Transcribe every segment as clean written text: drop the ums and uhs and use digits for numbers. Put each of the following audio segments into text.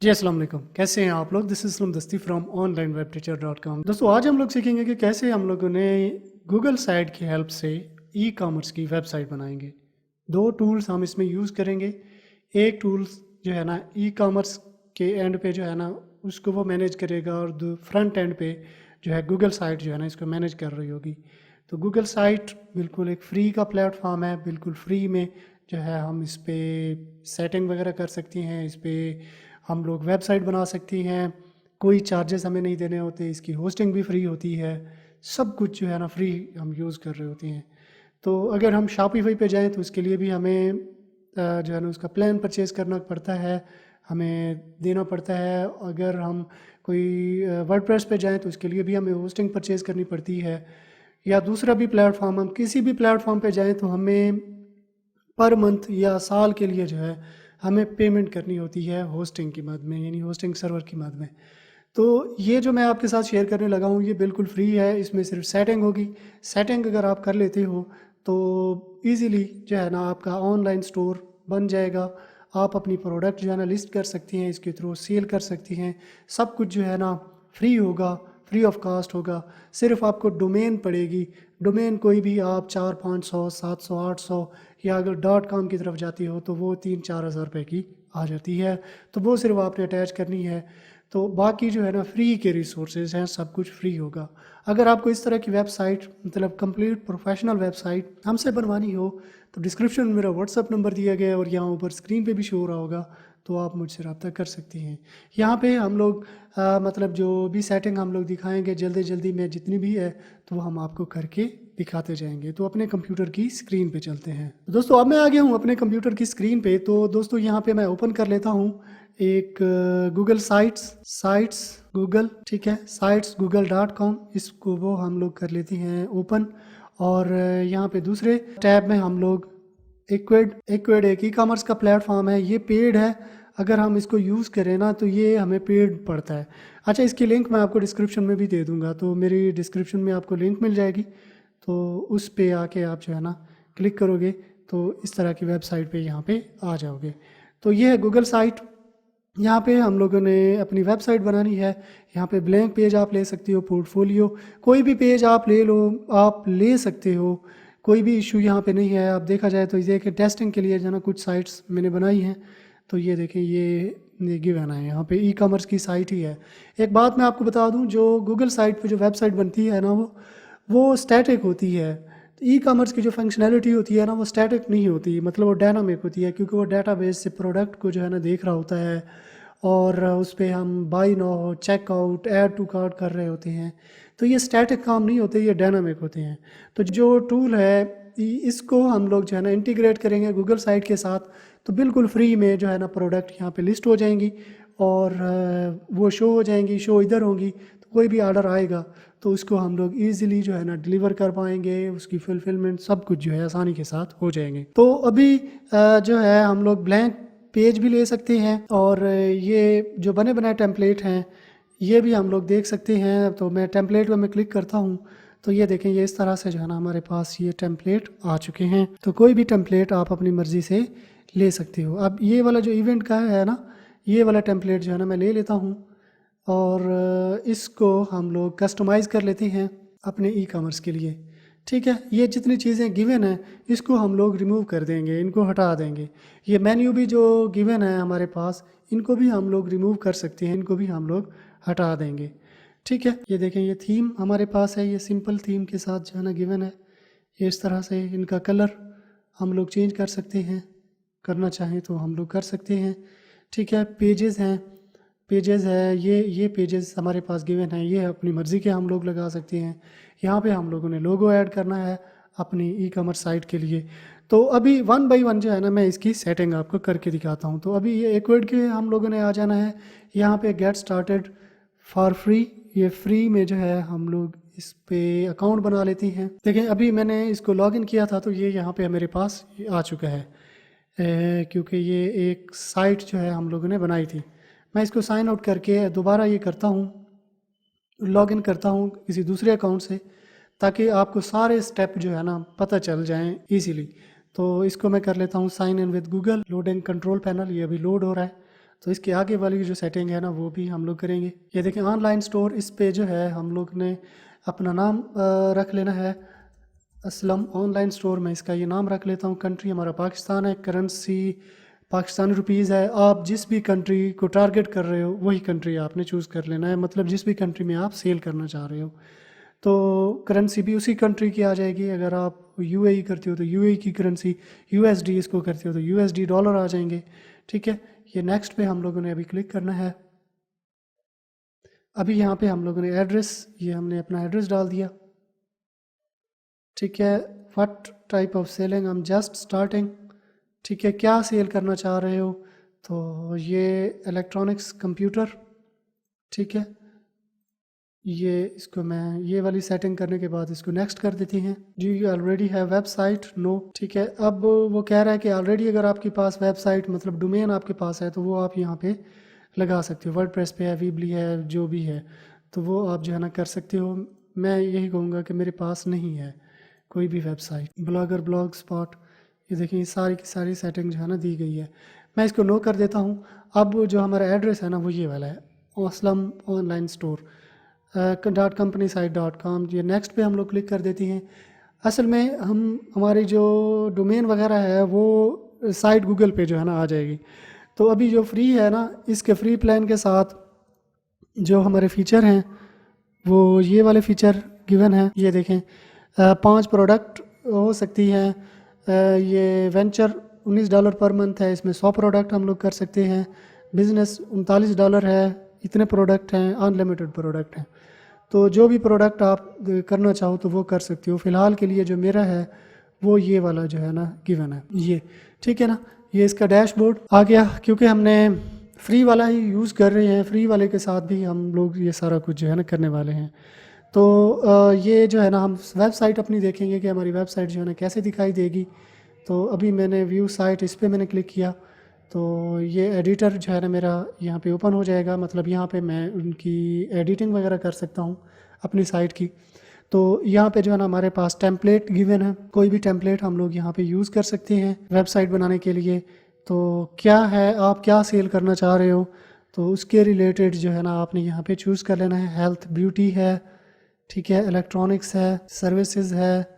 जी अस्सलाम वालेकुम, कैसे हैं आप लोग। दिस इज इस्लाम दस्ती फ्रॉम onlineWebTeacher.com। दोस्तों आज हम लोग सीखेंगे कि कैसे हम लोगों ने गूगल साइट की हेल्प से ई कॉमर्स की वेबसाइट बनाएंगे। दो टूल्स हम इसमें यूज़ करेंगे। एक टूल्स जो है ना ई कॉमर्स के एंड पे जो है ना उसको वो मैनेज करेगा, और फ्रंट एंड पे जो है गूगल साइट जो है ना इसको मैनेज कर रही होगी। तो गूगल साइट बिल्कुल एक फ्री का प्लेटफॉर्म है, बिल्कुल फ्री में जो है हम इस पे सेटिंग वगैरह कर सकती हैं, इस पे हम लोग वेबसाइट बना सकती हैं। कोई चार्जेस हमें नहीं देने होते, इसकी होस्टिंग भी फ्री होती है, सब कुछ जो है ना फ्री हम यूज़ कर रहे होते हैं। तो अगर हम शॉपिफाई पे जाएँ तो उसके लिए भी हमें जो है ना उसका प्लान परचेज़ करना पड़ता है, हमें देना पड़ता है। अगर हम कोई वर्डप्रेस पे जाएँ तो उसके लिए भी हमें होस्टिंग परचेज़ करनी पड़ती है। या दूसरा भी प्लेटफॉर्म, हम किसी भी प्लेटफॉर्म पे जाएँ तो हमें पर मंथ या साल के लिए जो है हमें पेमेंट करनी होती है होस्टिंग की मद में, यानी होस्टिंग सर्वर की मद में। तो ये जो मैं आपके साथ शेयर करने लगा हूँ ये बिल्कुल फ्री है, इसमें सिर्फ सेटिंग होगी। सेटिंग अगर आप कर लेते हो तो इजीली जो है ना आपका ऑनलाइन स्टोर बन जाएगा। आप अपनी प्रोडक्ट जो है ना लिस्ट कर सकती हैं, इसके थ्रू सेल कर सकती हैं। सब कुछ जो है ना फ्री होगा, फ्री ऑफ कॉस्ट होगा। सिर्फ आपको डोमेन पड़ेगी। डोमेन कोई भी आप 400, 500, 700, 800, या अगर .com की तरफ जाती हो तो वो 3-4 हज़ार रुपये की आ जाती है। तो वो सिर्फ आपने अटैच करनी है। तो बाकी जो है ना फ्री के रिसोर्सेज हैं, सब कुछ फ्री होगा। अगर आपको इस तरह की वेबसाइट मतलब कंप्लीट प्रोफेशनल वेबसाइट हमसे बनवानी हो तो डिस्क्रिप्शन में मेरा व्हाट्सअप नंबर दिया गया है और यहाँ ऊपर स्क्रीन पे भी शो हो रहा होगा, तो आप मुझसे रब्ता कर सकती हैं। यहाँ पे हम लोग मतलब जो भी सेटिंग हम लोग दिखाएंगे जल्दी जल्दी में जितनी भी है तो वो हम आपको करके दिखाते जाएंगे। तो अपने कंप्यूटर की स्क्रीन पे चलते हैं। दोस्तों अब मैं आ गया हूँ अपने कंप्यूटर की स्क्रीन पे। तो दोस्तों यहाँ पे मैं ओपन कर लेता हूँ एक गूगल साइट्स गूगल, ठीक है, साइट्स google.com, इसको वो हम लोग कर लेते हैं ओपन। और यहाँ पे दूसरे टैब में हम लोग एक्वेड एक ई कॉमर्स का प्लेटफॉर्म है, ये पेड है। अगर हम इसको यूज़ करें ना तो ये हमें पेड पड़ता है। अच्छा, इसकी लिंक मैं आपको डिस्क्रिप्शन में भी दे दूंगा, तो मेरी डिस्क्रिप्शन में आपको लिंक मिल जाएगी। तो उस पे आके आप जो है ना क्लिक करोगे तो इस तरह की वेबसाइट पे यहाँ पे आ जाओगे। तो ये है गूगल साइट। यहाँ पे हम लोगों ने अपनी वेबसाइट बनानी है। यहाँ पे ब्लैंक पेज आप ले सकते हो, पोर्टफोलियो कोई भी पेज आप ले लो, आप ले सकते हो, कोई भी इशू यहाँ पे नहीं है। आप देखा जाए तो ये कि टेस्टिंग के लिए जो है ना कुछ साइट्स मैंने बनाई हैं। तो ये देखें, ये गिवन है, यहाँ पे ई कॉमर्स की साइट ही है। एक बात मैं आपको बता दूँ, जो गूगल साइट पे जो वेबसाइट बनती है ना वो स्टैटिक होती है। ई कॉमर्स की जो फंक्शनैलिटी होती है ना वो स्टैटिक नहीं होती, मतलब वो डायनामिक होती है, क्योंकि वो डेटाबेस से प्रोडक्ट को जो है ना देख रहा होता है और उस पर हम buy now, checkout, add to cart कर रहे होते हैं। तो ये स्टैटिक काम नहीं होते, ये डायनामिक होते हैं। तो जो टूल है इसको हम लोग जो है ना इंटीग्रेट करेंगे गूगल साइट के साथ, तो बिल्कुल फ्री में जो है ना प्रोडक्ट यहाँ पे लिस्ट हो जाएंगी और वो शो हो जाएंगी, शो इधर होंगी। तो कोई भी ऑर्डर आएगा तो उसको हम लोग ईजिली जो है ना डिलीवर कर पाएंगे, उसकी फुलफिलमेंट सब कुछ जो है आसानी के साथ हो जाएंगे। तो अभी जो है हम लोग ब्लैंक पेज भी ले सकते हैं, और ये जो बने बनाए टेम्पलेट हैं ये भी हम लोग देख सकते हैं। तो मैं टेम्पलेट में क्लिक करता हूँ तो ये देखें, ये इस तरह से जो है ना हमारे पास ये टेम्पलेट आ चुके हैं। तो कोई भी टेम्पलेट आप अपनी मर्ज़ी से ले सकते हो। अब ये वाला जो इवेंट का है ना, ये वाला टेम्पलेट जो है ना मैं ले लेता हूँ और इसको हम लोग कस्टमाइज़ कर लेते हैं अपने ई कॉमर्स के लिए। ठीक है, ये जितनी चीज़ें गिवन हैं इसको हम लोग रिमूव कर देंगे, इनको हटा देंगे। ये मेन्यू भी जो गिवन है हमारे पास, इनको भी हम लोग रिमूव कर सकते हैं, इनको भी हम लोग हटा देंगे। ठीक है, ये देखें, ये थीम हमारे पास है, ये सिंपल थीम के साथ जो है ना गिवन है। ये इस तरह से इनका कलर हम लोग चेंज कर सकते हैं, करना चाहें तो हम लोग कर सकते हैं। ठीक है, पेजेस हैं, पेजेस है, ये पेजेस हमारे पास गिवन है, ये अपनी मर्ज़ी के हम लोग लगा सकते हैं। यहाँ पे हम लोगों ने लोगो ऐड करना है अपनी ई कॉमर्स साइट के लिए। तो अभी वन बाय वन जो है ना मैं इसकी सेटिंग आपको करके दिखाता हूँ। तो अभी ये एक्वर्ड के हम लोगों ने आ जाना है यहाँ पे गेट स्टार्टेड फॉर फ्री। ये फ्री में जो है हम लोग इस पे अकाउंट बना लेते हैं। देखिए, अभी मैंने इसको लॉगिन किया था तो ये यहाँ पे मेरे पास आ चुका है, क्योंकि ये एक साइट जो है हम लोगों ने बनाई थी। मैं इसको साइन आउट करके दोबारा ये करता हूँ, लॉगिन करता हूँ किसी दूसरे अकाउंट से, ताकि आपको सारे स्टेप जो है ना पता चल जाएं इजीली। तो इसको मैं कर लेता हूँ sign in with Google. Loading control panel, ये अभी लोड हो रहा है। तो इसके आगे वाली जो सेटिंग है ना वो भी हम लोग करेंगे। ये देखें ऑनलाइन स्टोर, इस पे जो है हम लोग ने अपना नाम रख लेना है असलम ऑनलाइन स्टोर में, इसका ये नाम रख लेता हूँ। कंट्री हमारा पाकिस्तान है, करेंसी पाकिस्तानी रुपीज़ है। आप जिस भी कंट्री को टारगेट कर रहे हो वही कंट्री आपने चूज़ कर लेना है, मतलब जिस भी कंट्री में आप सेल करना चाह रहे हो तो करेंसी भी उसी कंट्री की आ जाएगी। अगर आप यूएई करते हो तो यूएई की करेंसी, यूएसडी इसको करते हो तो यूएसडी डॉलर आ जाएंगे। ठीक है, ये नेक्स्ट पे हम लोगों ने अभी क्लिक करना है। अभी यहाँ पे हम लोगों ने एड्रेस, ये हमने अपना एड्रेस डाल दिया। ठीक है, व्हाट टाइप ऑफ सेलिंग, हम जस्ट स्टार्टिंग। ठीक है, क्या सेल करना चाह रहे हो, तो ये इलेक्ट्रॉनिक्स कंप्यूटर। ठीक है, ये इसको मैं ये वाली सेटिंग करने के बाद इसको नेक्स्ट कर देती हैं। जी यू ऑलरेडी है वेबसाइट, नो। ठीक है, अब वो कह रहा है कि ऑलरेडी अगर आपके पास वेबसाइट मतलब डोमेन आपके पास है तो वो आप यहाँ पे लगा सकते हो। वर्डप्रेस पे है, वीबली है, जो भी है तो वो आप जो है ना कर सकते हो। मैं यही कहूँगा कि मेरे पास नहीं है कोई भी वेबसाइट। ब्लॉगर, ब्लॉग स्पॉट, ये देखिए सारी की सारी सेटिंग जो है ना दी गई है। मैं इसको नो कर देता हूँ। अब जो हमारा एड्रेस है ना वो ये वाला है, असलम ऑनलाइन स्टोर .companySite.com। ये नेक्स्ट पे हम लोग क्लिक कर देती हैं। असल में हम हमारी जो डोमेन वगैरह है वो साइट गूगल पे जो है ना आ जाएगी। तो अभी जो फ्री है ना, इसके फ्री प्लान के साथ जो हमारे फीचर हैं वो ये वाले फ़ीचर गिवन है। ये देखें 5 प्रोडक्ट हो सकती हैं। ये वेंचर $19 पर मंथ है, इसमें 100 प्रोडक्ट हम लोग कर सकते हैं। बिज़नेस $39 है, इतने प्रोडक्ट हैं, अनलिमिटेड प्रोडक्ट हैं। तो जो भी प्रोडक्ट आप करना चाहो तो वो कर सकते हो। फ़िलहाल के लिए जो मेरा है वो ये वाला जो है ना गिवन है ये। ठीक है ना, ये इसका डैशबोर्ड आ गया। क्योंकि हमने फ्री वाला ही यूज़ कर रहे हैं, फ्री वाले के साथ भी हम लोग ये सारा कुछ जो है ना करने वाले हैं। तो ये जो है ना हम वेबसाइट अपनी देखेंगे कि हमारी वेबसाइट जो है ना कैसे दिखाई देगी। तो अभी मैंने व्यू साइट, इस पर मैंने क्लिक किया तो ये एडिटर जो है ना मेरा यहाँ पे ओपन हो जाएगा। मतलब यहाँ पे मैं उनकी एडिटिंग वगैरह कर सकता हूँ अपनी साइट की। तो यहाँ पे जो है ना हमारे पास टेम्पलेट गिवन है, कोई भी टेम्पलेट हम लोग यहाँ पे यूज़ कर सकते हैं वेबसाइट बनाने के लिए। तो क्या है, आप क्या सेल करना चाह रहे हो तो उसके रिलेटेड जो है ना आपने यहाँ पे चूज़ कर लेना है। हेल्थ, ब्यूटी है, ठीक है, इलेक्ट्रॉनिक्स है, सर्विसेज है,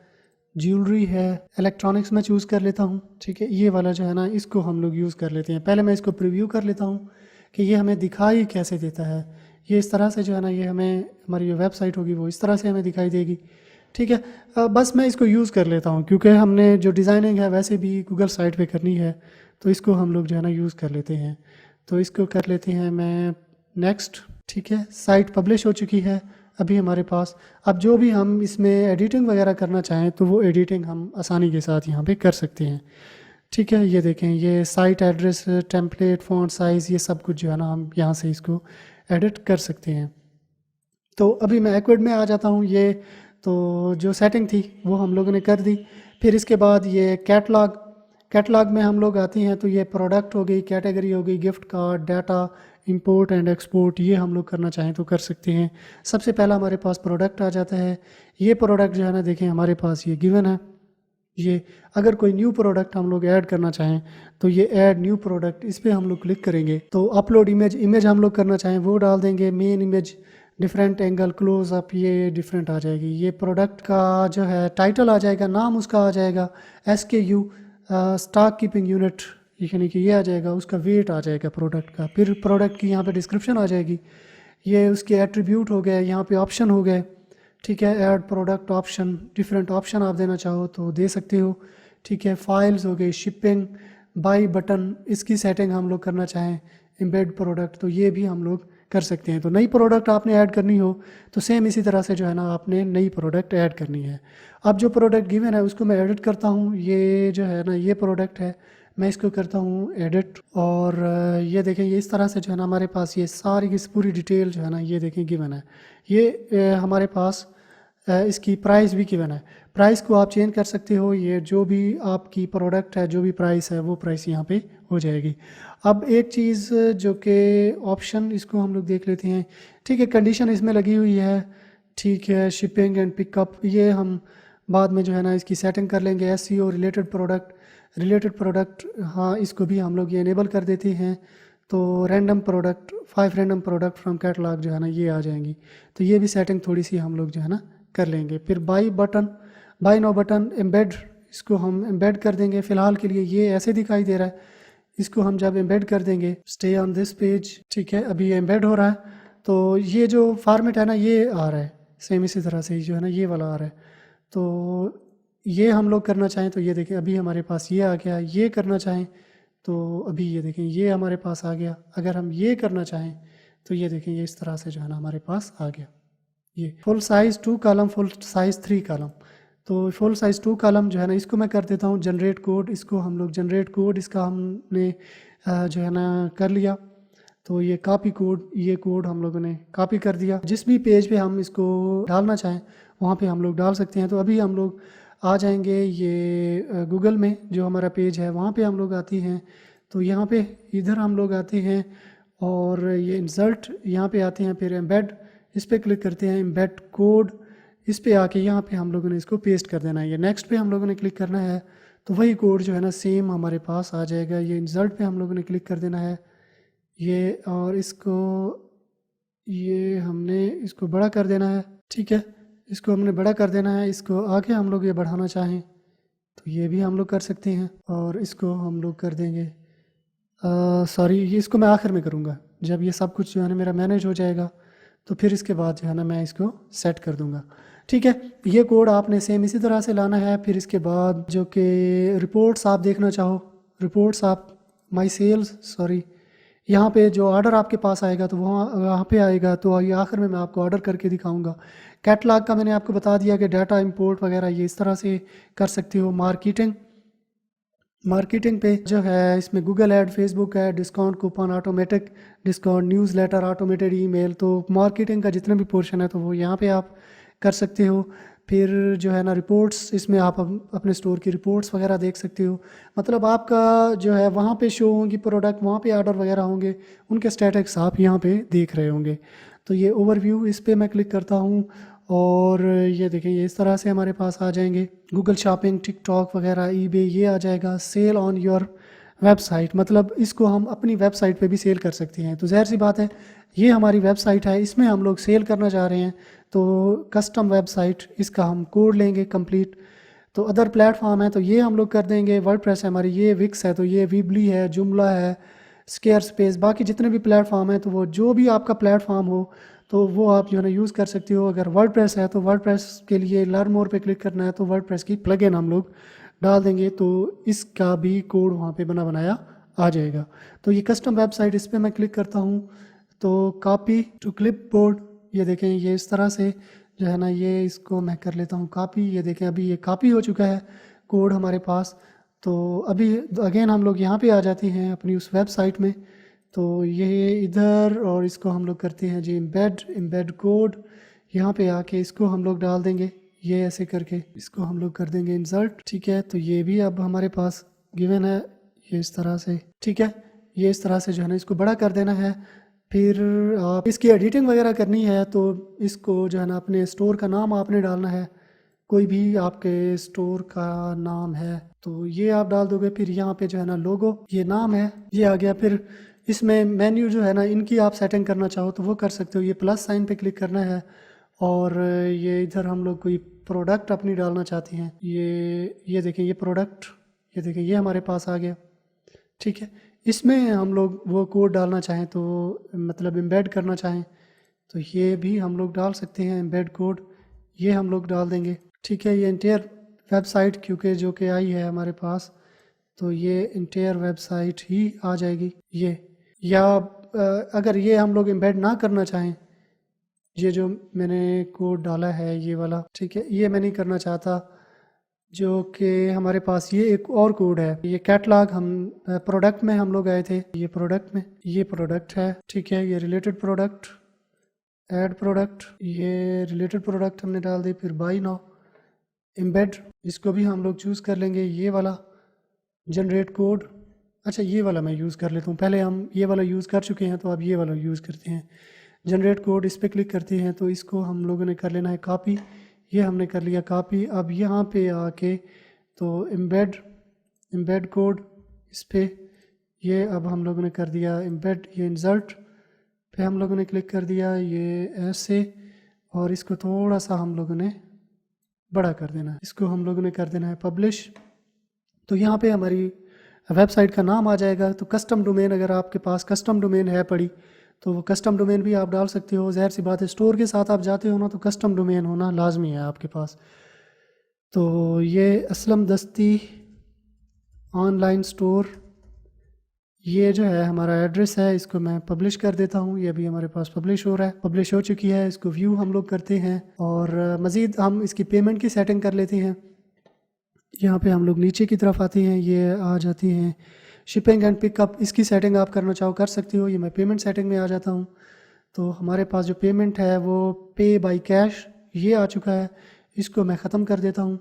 ज्वेलरी है। इलेक्ट्रॉनिक्स में चूज़ कर लेता हूँ। ठीक है, ये वाला जो है ना इसको हम लोग यूज़ कर लेते हैं। पहले मैं इसको प्रीव्यू कर लेता हूँ कि ये हमें दिखाई कैसे देता है। ये इस तरह से जो है ना ये हमें हमारी जो वेबसाइट होगी वो इस तरह से हमें दिखाई देगी। ठीक है, बस मैं इसको यूज़ कर लेता हूँ क्योंकि हमने जो डिज़ाइनिंग है वैसे भी गूगल साइट पे करनी है तो इसको हम लोग जो है ना यूज़ कर लेते हैं। तो इसको कर लेते हैं मैं नेक्स्ट। ठीक है, साइट पब्लिश हो चुकी है अभी हमारे पास। अब जो भी हम इसमें एडिटिंग वगैरह करना चाहें तो वो एडिटिंग हम आसानी के साथ यहाँ पे कर सकते हैं। ठीक है, ये देखें, ये site address, template, font size, ये सब कुछ जो है ना हम यहाँ से इसको एडिट कर सकते हैं। तो अभी मैं एक्विड में आ जाता हूँ। ये तो जो सेटिंग थी वो हम लोगों ने कर दी। फिर इसके बाद ये कैटलॉग में हम लोग आते हैं तो ये प्रोडक्ट हो गई, कैटेगरी हो गई, gift card, data, import and export, ये हम लोग करना चाहें तो कर सकते हैं। सबसे पहला हमारे पास प्रोडक्ट आ जाता है। ये प्रोडक्ट जो है ना देखें हमारे पास ये गिवन है। ये अगर कोई न्यू प्रोडक्ट हम लोग ऐड करना चाहें तो ये ऐड न्यू प्रोडक्ट, इस पर हम लोग क्लिक करेंगे तो अपलोड इमेज हम लोग करना चाहें वो डाल देंगे। Main image, different angle, close up, ये डिफरेंट आ जाएगी। ये प्रोडक्ट का जो है टाइटल आ जाएगा, नाम उसका आ जाएगा, SKU स्टॉक कीपिंग यूनिट, यानी कि ये आ जाएगा, उसका वेट आ जाएगा प्रोडक्ट का। फिर प्रोडक्ट की यहाँ पे डिस्क्रिप्शन आ जाएगी, ये उसके एट्रीब्यूट हो गए, यहाँ पे ऑप्शन हो गए। ठीक है, add product option, different option आप देना चाहो तो दे सकते हो। ठीक है, फाइल्स हो गई, शिपिंग, बाई बटन, इसकी सेटिंग हम लोग करना चाहें, एम्बेड प्रोडक्ट, तो ये भी हम लोग कर सकते हैं। तो नई प्रोडक्ट आपने ऐड करनी हो तो सेम इसी तरह से जो है ना आपने नई प्रोडक्ट ऐड करनी है। अब जो प्रोडक्ट गिवन है उसको मैं एडिट करता हूँ। ये जो है ना ये प्रोडक्ट है, मैं इसको करता हूँ एडिट। और ये देखें, ये इस तरह से जो है ना हमारे पास ये सारी की पूरी डिटेल जो है ना ये देखें गिवन है। ये हमारे पास इसकी प्राइस भी गिवन है। प्राइस को आप चेंज कर सकते हो। ये जो भी आपकी प्रोडक्ट है, जो भी प्राइस है वो प्राइस यहाँ पे हो जाएगी। अब एक चीज़ जो कि ऑप्शन, इसको हम लोग देख लेते हैं। ठीक है, कंडीशन इसमें लगी हुई है। ठीक है, शिपिंग एंड पिकअप, ये हम बाद में जो है ना इसकी सेटिंग कर लेंगे। SEO रिलेटेड प्रोडक्ट, हाँ इसको भी हम लोग ये इनेबल कर देते हैं। तो random product 5 random product from catalogue जो है ना ये आ जाएंगी। तो ये भी सेटिंग थोड़ी सी हम लोग जो है ना कर लेंगे। फिर बाई नो बटन एम्बेड, इसको हम एम्बेड कर देंगे। फ़िलहाल के लिए ये ऐसे दिखाई दे रहा है, इसको हम जब एम्बेड कर देंगे स्टे ऑन दिस पेज, ठीक है अभी एम्बेड हो रहा है। तो ये जो फॉर्मेट है ना ये आ रहा है सेम इसी तरह से जो है ना ये वाला आ रहा है। तो ये हम लोग करना चाहें तो ये देखें अभी हमारे पास ये आ गया। ये करना चाहें तो अभी ये देखें ये हमारे पास आ गया। अगर हम ये करना चाहें तो ये देखें ये इस तरह से जो है ना हमारे पास आ गया। ये full size 2 column, full size 3 column. तो फुल साइज़ 2 कॉलम जो है ना इसको मैं कर देता हूँ जनरेट कोड। इसको हम लोग जनरेट कोड इसका हमने जो है ना कर लिया। तो ये कॉपी कोड, ये कोड हम लोगों ने कॉपी कर दिया। जिस भी पेज पे हम इसको डालना चाहें वहाँ पे हम लोग डाल सकते हैं। तो अभी हम लोग आ जाएंगे ये गूगल में जो हमारा पेज है वहाँ पे हम लोग आते हैं। तो यहाँ पे इधर हम लोग आते हैं और ये इंसर्ट यहाँ पे आते हैं। फिर एम्बेड इस पर क्लिक करते हैं, एम्बेड कोड इस पे आके यहाँ पे हम लोगों ने इसको पेस्ट कर देना है। ये नेक्स्ट पे हम लोगों ने क्लिक करना है तो वही कोड जो है ना सेम हमारे पास आ जाएगा। ये इंसर्ट पे हम लोगों ने क्लिक कर देना है ये, और इसको ये हमने इसको बड़ा कर देना है, ठीक है इसको हमने बड़ा कर देना है। इसको आगे हम लोग ये बढ़ाना चाहें तो ये भी हम लोग कर सकते हैं और इसको हम लोग कर देंगे सॉरी ये इसको मैं आखिर में करूँगा जब ये सब कुछ जो है ना मेरा मैनेज हो जाएगा। तो फिर इसके बाद जो है ना मैं इसको सेट कर दूँगा, ठीक है। ये कोड आपने सेम इसी तरह से लाना है। फिर इसके बाद जो कि रिपोर्ट्स आप देखना चाहो, रिपोर्ट्स आप माई सेल्स सॉरी यहाँ पे जो ऑर्डर आपके पास आएगा तो वहाँ पे आएगा। तो ये आखिर में मैं आपको ऑर्डर करके दिखाऊंगा। कैटलॉग का मैंने आपको बता दिया कि डाटा इंपोर्ट वगैरह ये इस तरह से कर सकते हो। मार्केटिंग पे जो है इसमें Google add, Facebook ad, discount coupon, automatic discount, newsletter, automated email. तो मार्केटिंग का जितना भी पोर्शन है तो वो यहाँ पे आप कर सकते हो। फिर जो है ना रिपोर्ट्स, इसमें आप अपने स्टोर की रिपोर्ट्स वगैरह देख सकते हो। मतलब आपका जो है वहाँ पे शो होंगी प्रोडक्ट, वहाँ पे ऑर्डर वगैरह होंगे, उनके स्टेटस आप यहाँ पे देख रहे होंगे। तो ये ओवरव्यू इस पर मैं क्लिक करता हूँ और ये देखें ये इस तरह से हमारे पास आ जाएंगे। गूगल शॉपिंग, टिकटॉक वगैरह, ईबे ये आ जाएगा। सेल ऑन योर वेबसाइट, मतलब इसको हम अपनी वेबसाइट पे भी सेल कर सकते हैं। तो ज़ाहिर सी बात है ये हमारी वेबसाइट है, इसमें हम लोग सेल करना चाह रहे हैं तो कस्टम वेबसाइट इसका हम कोड लेंगे कंप्लीट। तो अदर प्लेटफॉर्म है तो ये हम लोग कर देंगे। वर्डप्रेस है हमारी, ये विक्स है, तो ये वीबली है, जुमला है, स्केयर स्पेस, बाकी जितने भी प्लेटफॉर्म है तो वो जो भी आपका प्लेटफॉर्म हो तो वो आप जो है ना यूज़ कर सकते हो। अगर वर्डप्रेस है तो वर्डप्रेस के लिए लर्न मोर पे क्लिक करना है तो वर्डप्रेस की प्लगइन हम लोग डाल देंगे तो इसका भी कोड वहाँ पे बना बनाया आ जाएगा। तो ये कस्टम वेबसाइट, इस पर मैं क्लिक करता हूँ तो कॉपी टू क्लिपबोर्ड, ये देखें ये इस तरह से जो है ना ये इसको मैं कर लेता हूँ कॉपी। ये देखें अभी ये कॉपी हो चुका है कोड हमारे पास। तो अभी अगेन हम लोग यहाँ पे आ जाते हैं अपनी उस वेबसाइट में। तो ये इधर और इसको हम लोग करते हैं जी एम्बेड कोड। यहाँ पे आके इसको हम लोग डाल देंगे, ये ऐसे करके इसको हम लोग कर देंगे इंसर्ट, ठीक है। तो ये भी अब हमारे पास गिवन है ये इस तरह से, ठीक है। ये इस तरह से जो है ना इसको बड़ा कर देना है। फिर आप इसकी एडिटिंग वगैरह करनी है तो इसको जो है ना अपने स्टोर का नाम आपने डालना है, कोई भी आपके स्टोर का नाम है तो ये आप डाल दोगे। फिर यहाँ पे जो है ना लोगो, ये नाम है, ये आ गया। फिर इसमें मेन्यू जो है ना इनकी आप सेटिंग करना चाहो तो वो कर सकते हो। ये प्लस साइन पे क्लिक करना है और ये इधर हम लोग कोई प्रोडक्ट अपनी डालना चाहते हैं। ये देखें ये प्रोडक्ट, ये देखें ये हमारे पास आ गया, ठीक है। इसमें हम लोग वो कोड डालना चाहें तो मतलब एम्बेड करना चाहें तो ये भी हम लोग डाल सकते हैं एम्बेड कोड, ये हम लोग डाल देंगे, ठीक है। ये इंटायर वेबसाइट क्योंकि जो कि आई है हमारे पास तो ये इंटायर वेबसाइट ही आ जाएगी ये। या अगर ये हम लोग एम्बेड ना करना चाहें, ये जो मैंने कोड डाला है ये वाला, ठीक है, ये मैं नहीं करना चाहता, जो कि हमारे पास ये एक और कोड है। ये कैटलॉग हम प्रोडक्ट में हम लोग आए थे, ये प्रोडक्ट में ये प्रोडक्ट है, ठीक है। ये रिलेटेड प्रोडक्ट, ऐड प्रोडक्ट, ये रिलेटेड प्रोडक्ट हमने डाल दी। फिर बाई नाउ एम्बेड, इसको भी हम लोग चूज़ कर लेंगे। ये वाला जनरेट कोड, अच्छा ये वाला मैं यूज़ कर लेता हूँ, पहले हम ये वाला यूज़ कर चुके हैं तो अब ये वाला यूज़ करते हैं। जनरेट कोड इस पर क्लिक करते हैं तो इसको हम लोगों ने कर लेना है कॉपी, ये हमने कर लिया कॉपी। अब यहाँ पे आके तो एम्बेड कोड इस पर ये अब हम लोगों ने कर दिया एम्बेड, ये इंसर्ट पे हम लोगों ने क्लिक कर दिया, ये ऐसे, और इसको थोड़ा सा हम लोगों ने बड़ा कर देना है, इसको हम लोगों ने कर देना है पब्लिश। तो यहाँ पे हमारी वेबसाइट का नाम आ जाएगा। तो कस्टम डोमेन, अगर आपके पास कस्टम डोमेन है पड़ी तो वो कस्टम डोमेन भी आप डाल सकते हो। ज़ाहिर सी बात है, स्टोर के साथ आप जाते हो ना, तो कस्टम डोमेन होना लाजमी है आपके पास। तो ये असलम दस्ती ऑनलाइन स्टोर, ये जो है हमारा एड्रेस है, इसको मैं पब्लिश कर देता हूँ। ये अभी हमारे पास पब्लिश हो रहा है, पब्लिश हो चुकी है। इसको व्यू हम लोग करते हैं और मज़ीद हम इसकी पेमेंट की सेटिंग कर लेते हैं। यहाँ पे हम लोग नीचे की तरफ आते हैं, ये आ जाती हैं शिपिंग एंड पिकअप, इसकी सेटिंग आप करना चाहो कर सकते हो। ये मैं पेमेंट सेटिंग में आ जाता हूँ। तो हमारे पास जो पेमेंट है वो पे बाय कैश ये आ चुका है, इसको मैं ख़त्म कर देता हूँ।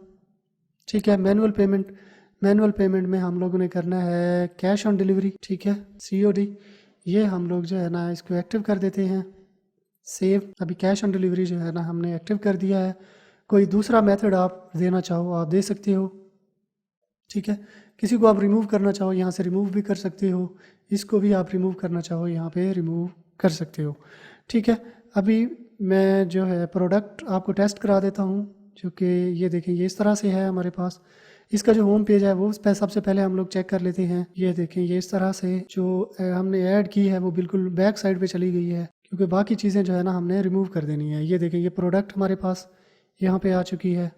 ठीक है, मैनुअल पेमेंट, मैनुअल पेमेंट में हम लोगों ने करना है कैश ऑन डिलीवरी। ठीक है, COD, ये हम लोग जो है ना इसको एक्टिव कर देते हैं। सेव, अभी कैश ऑन डिलीवरी जो है ना हमने एक्टिव कर दिया है। कोई दूसरा मेथड आप देना चाहो आप दे सकते हो। ठीक है, किसी को आप रिमूव करना चाहो यहाँ से रिमूव भी कर सकते हो, इसको भी आप रिमूव करना चाहो यहाँ पे रिमूव कर सकते हो। ठीक है, अभी मैं जो है प्रोडक्ट आपको टेस्ट करा देता हूँ, जो कि ये देखें ये इस तरह से है हमारे पास। इसका जो होम पेज है वो सबसे पहले हम लोग चेक कर लेते हैं। ये देखें ये इस तरह से जो हमने ऐड की है वो बिल्कुल बैक साइड पे चली गई है, क्योंकि बाकी चीज़ें जो है ना हमने रिमूव कर देनी है। ये देखें ये प्रोडक्ट हमारे पास यहाँ पे आ चुकी है,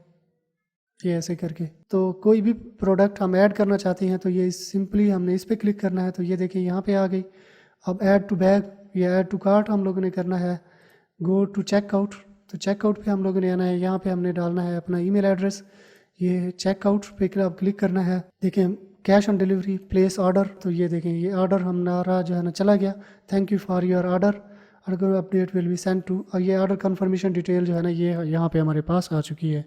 ये ऐसे करके। तो कोई भी प्रोडक्ट हम ऐड करना चाहते हैं तो ये सिंपली हमने इस पर क्लिक करना है। तो ये देखिए यहाँ पे आ गई। अब ऐड टू बैग, ये ऐड टू कार्ट हम लोगों ने करना है। गो टू चेकआउट, तो चेकआउट पे हम लोगों ने आना है, यहाँ पे हमने डालना है अपना ईमेल एड्रेस। ये चेकआउट पे आप क्लिक करना है। देखें cash on delivery, place order, तो ये देखें ये ऑर्डर हमारा जो है ना चला गया। Thank you for your order, order update will be send to, और ये ऑर्डर कंफर्मेशन डिटेल जो है ना ये यहाँ पे हमारे पास आ चुकी है।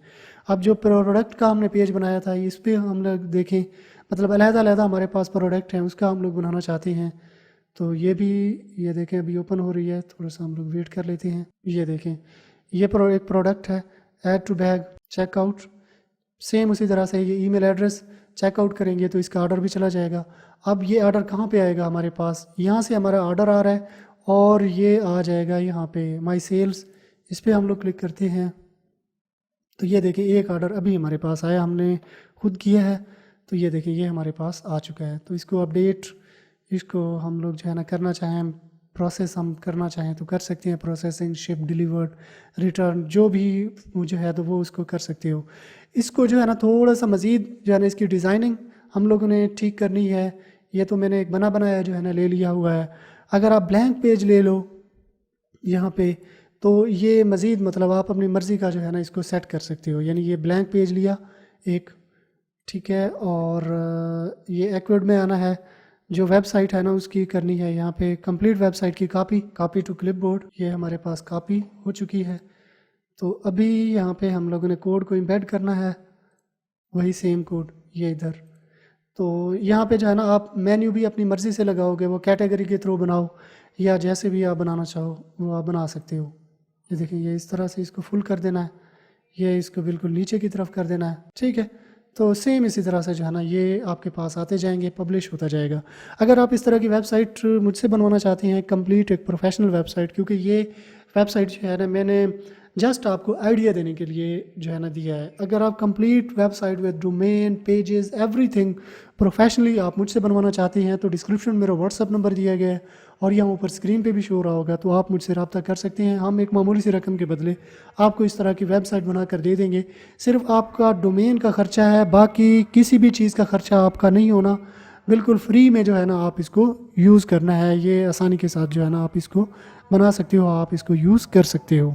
अब जो प्रोडक्ट का हमने पेज बनाया था इस पर हम लोग देखें, मतलब अलग-अलग हमारे पास प्रोडक्ट हैं उसका हम लोग बनाना चाहते हैं। तो ये भी ये देखें अभी ओपन हो रही है, थोड़ा सा हम लोग वेट कर लेते हैं। ये देखें ये एक प्रोडक्ट है, add to bag, checkout, same उसी तरह से ये ईमेल एड्रेस, चेकआउट करेंगे तो इसका ऑर्डर भी चला जाएगा। अब ये ऑर्डर कहाँ पे आएगा हमारे पास, यहाँ से हमारा ऑर्डर आ रहा है और ये आ जाएगा यहाँ पे माई सेल्स, इस पर हम लोग क्लिक करते हैं। तो ये देखिए एक ऑर्डर अभी हमारे पास आया, हमने खुद किया है। तो ये देखिए ये हमारे पास आ चुका है। तो इसको अपडेट, इसको हम लोग जो है ना करना चाहें प्रोसेस हम करना चाहें तो कर सकते हैं। प्रोसेसिंग, शिप, डिलीवर्ड, रिटर्न, जो भी जो है तो वो उसको कर सकते हो। इसको जो है ना थोड़ा सा मज़ीद जो है ना इसकी डिज़ाइनिंग हम लोगों ने ठीक करनी है। ये तो मैंने एक बनाया जो है ना ले लिया हुआ है। अगर आप ब्लैंक पेज ले लो यहाँ पे तो ये मज़ीद मतलब आप अपनी मर्ज़ी का जो है ना इसको सेट कर सकते हो। यानी ये ब्लैंक पेज लिया एक, ठीक है, और ये एक्वर्ड में आना है, जो वेबसाइट है ना उसकी करनी है यहाँ पे कंप्लीट वेबसाइट की कॉपी टू क्लिपबोर्ड। ये हमारे पास कॉपी हो चुकी है। तो अभी यहाँ पे हम लोगों ने कोड को एम्बेड करना है, वही सेम कोड ये इधर। तो यहाँ पे जो है ना आप मेन्यू भी अपनी मर्ज़ी से लगाओगे, वो कैटेगरी के थ्रू बनाओ या जैसे भी आप बनाना चाहो वो आप बना सकते हो। ये देखिए ये इस तरह से इसको फुल कर देना है, ये इसको बिल्कुल नीचे की तरफ कर देना है। ठीक है, तो सेम इसी तरह से जो है ना ये आपके पास आते जाएंगे, पब्लिश होता जाएगा। अगर आप इस तरह की वेबसाइट मुझसे बनवाना चाहते हैं, कंप्लीट एक प्रोफेशनल वेबसाइट, क्योंकि ये वेबसाइट जो है ना मैंने जस्ट आपको आइडिया देने के लिए जो है ना दिया है। अगर आप complete website with domain, pages, everything professionally आप मुझसे बनवाना चाहते हैं तो डिस्क्रिप्शन में मेरा व्हाट्सअप नंबर दिया गया है और यहाँ ऊपर स्क्रीन पे भी शो हो रहा होगा, तो आप मुझसे रब्ता कर सकते हैं। हम एक मामूली सी रकम के बदले आपको इस तरह की वेबसाइट बना कर दे देंगे। सिर्फ आपका डोमेन का ख़र्चा है, बाकी किसी भी चीज़ का ख़र्चा आपका नहीं होना, बिल्कुल फ्री में जो है ना आप इसको यूज़ करना है। ये आसानी के साथ जो है ना आप इसको बना सकते हो, आप इसको यूज़ कर सकते हो।